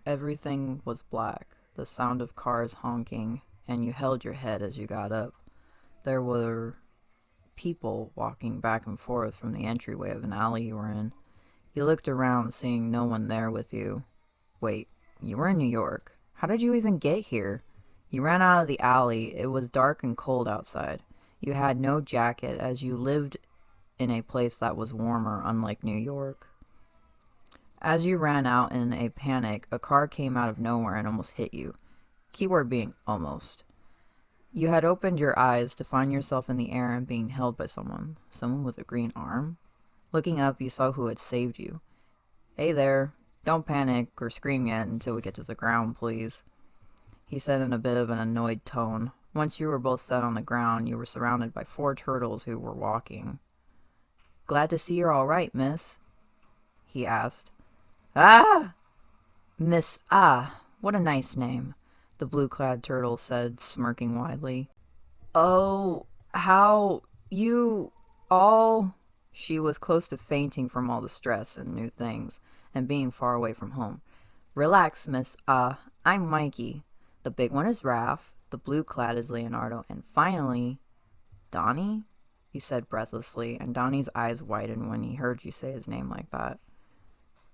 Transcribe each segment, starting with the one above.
Everything was black, the sound of cars honking, and you held your head as you got up. There were people walking back and forth from the entryway of an alley you were in. You looked around, seeing no one there with you. Wait, you were in New York. How did you even get here? You ran out of the alley. It was dark and cold outside. You had no jacket, as you lived in a place that was warmer, unlike New York. As you ran out in a panic, a car came out of nowhere and almost hit you. Keyword being almost. You had opened your eyes to find yourself in the air and being held by someone. Someone with a green arm? Looking up, you saw who had saved you. Hey there. Don't panic or scream yet until we get to the ground, please, he said in a bit of an annoyed tone. Once you were both set on the ground, you were surrounded by 4 turtles who were walking. Glad to see you're all right, miss, he asked. Ah! Miss Ah, what a nice name, the blue-clad turtle said, smirking widely. Oh, how you all... She was close to fainting from all the stress and new things, and being far away from home. Relax, Miss I'm Mikey. The big one is Raph, the blue-clad is Leonardo, and finally... Donnie? He said breathlessly, and Donnie's eyes widened when he heard you say his name like that.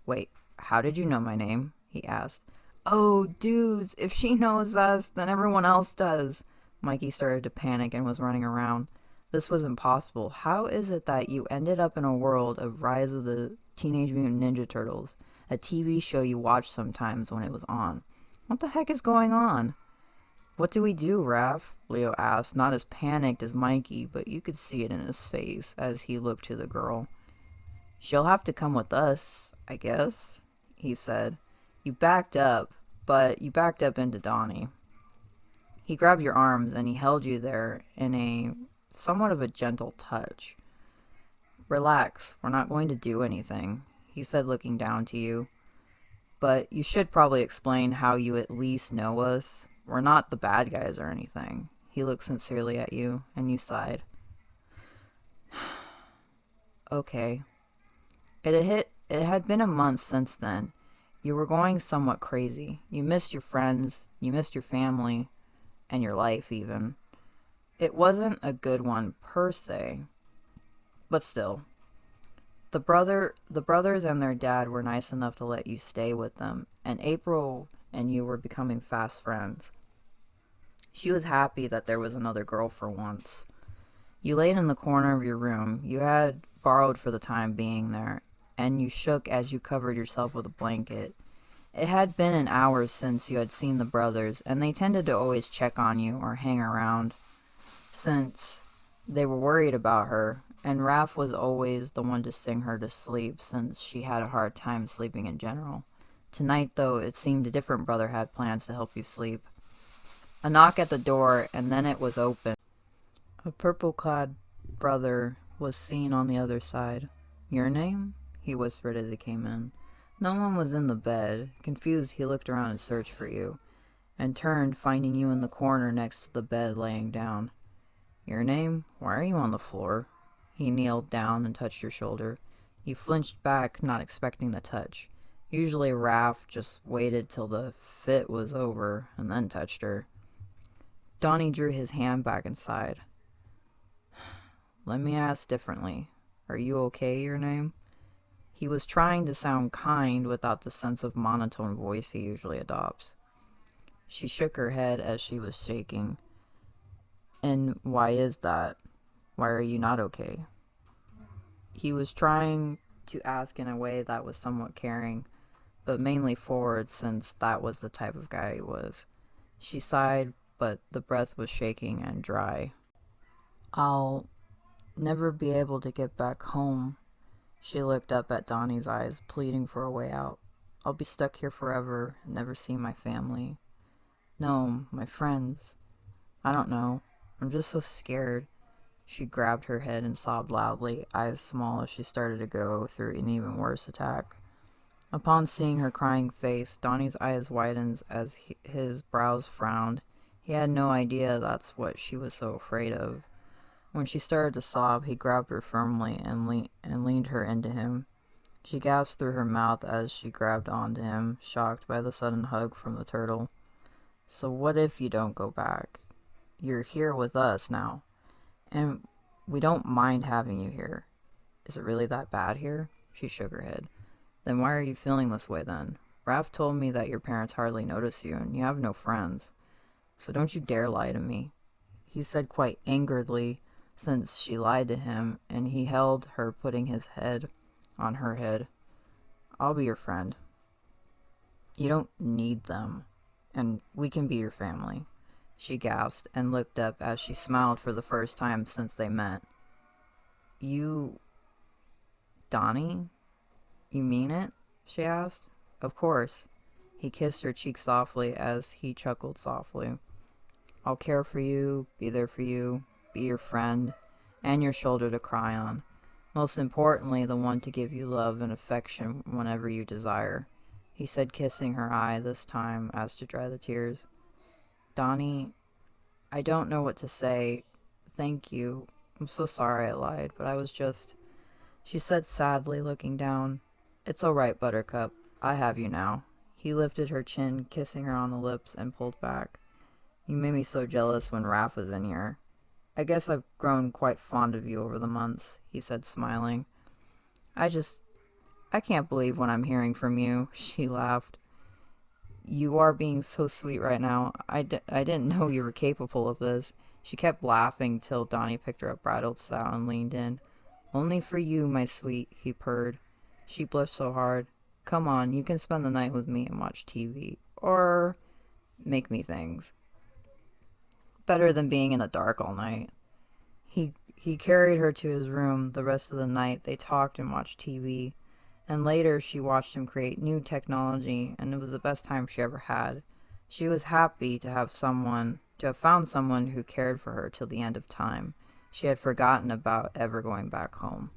Wait, how did you know my name? He asked. Oh, dudes, if she knows us, then everyone else does. Mikey started to panic and was running around. This was impossible. How is it that you ended up in a world of Rise of the Teenage Mutant Ninja Turtles, a TV show you watched sometimes when it was on? What the heck is going on? What do we do, Raph? Leo asked, not as panicked as Mikey, but you could see it in his face as he looked to the girl. She'll have to come with us, I guess, he said. You backed up into Donnie. He grabbed your arms and he held you there in a somewhat of a gentle touch. Relax, we're not going to do anything, he said, looking down to you. But you should probably explain how you at least know us. We're not the bad guys or anything. He looked sincerely at you, and you sighed. Okay. It had been a month since then. You were going somewhat crazy. You missed your friends, you missed your family, and your life even. It wasn't a good one per se, but still. The brothers and their dad were nice enough to let you stay with them, and April and you were becoming fast friends. She was happy that there was another girl for once. You laid in the corner of your room. You had borrowed for the time being there, and you shook as you covered yourself with a blanket. It had been an hour since you had seen the brothers, and they tended to always check on you or hang around, since they were worried about her, and Raph was always the one to sing her to sleep since she had a hard time sleeping in general. Tonight, though, it seemed a different brother had plans to help you sleep. A knock at the door, and then it was open. A purple-clad brother was seen on the other side. Your name? He whispered as he came in. No one was in the bed. Confused, he looked around and searched for you, and turned, finding you in the corner next to the bed laying down. Your name? Why are you on the floor? He kneeled down and touched your shoulder. You flinched back, not expecting the touch. Usually Raph just waited till the fit was over and then touched her. Donnie drew his hand back and sighed. Let me ask differently. Are you okay, your name? He was trying to sound kind without the sense of monotone voice he usually adopts. She shook her head as she was shaking. And why is that? Why are you not okay? He was trying to ask in a way that was somewhat caring, but mainly forward since that was the type of guy he was. She sighed, but the breath was shaking and dry. I'll never be able to get back home. She looked up at Donnie's eyes, pleading for a way out. I'll be stuck here forever and never see my family. No, my friends. I don't know. I'm just so scared. She grabbed her head and sobbed loudly, eyes small as she started to go through an even worse attack. Upon seeing her crying face, Donnie's eyes widened as his brows frowned. He had no idea that's what she was so afraid of. When she started to sob, he grabbed her firmly and leaned her into him. She gasped through her mouth as she grabbed onto him, shocked by the sudden hug from the turtle. So what if you don't go back? You're here with us now, and we don't mind having you here. Is it really that bad here? She shook her head. Then why are you feeling this way then? Raph told me that your parents hardly notice you, and you have no friends. So don't you dare lie to me. He said quite angeredly, since she lied to him, and he held her, putting his head on her head. I'll be your friend. You don't need them, and we can be your family. She gasped and looked up as she smiled for the first time since they met. You... Donnie? You mean it? She asked. Of course. He kissed her cheek softly as he chuckled softly. I'll care for you, be there for you, be your friend, and your shoulder to cry on. Most importantly, the one to give you love and affection whenever you desire, he said, kissing her eye this time as to dry the tears. Donnie, I don't know what to say. Thank you. I'm so sorry I lied, but I was just... She said sadly, looking down. It's all right, Buttercup. I have you now. He lifted her chin, kissing her on the lips, and pulled back. You made me so jealous when Raph was in here. I guess I've grown quite fond of you over the months, he said, smiling. I can't believe what I'm hearing from you, she laughed. You are being so sweet right now. I didn't know you were capable of this. She kept laughing till Donnie picked her up bridal style and leaned in. Only for you, my sweet, he purred. She blushed so hard. Come on, you can spend the night with me and watch TV. Or make me things. Better than being in the dark all night. He carried her to his room. The rest of the night they talked and watched TV. And later she watched him create new technology, and it was the best time she ever had. She was happy to have found someone who cared for her till the end of time. She had forgotten about ever going back home.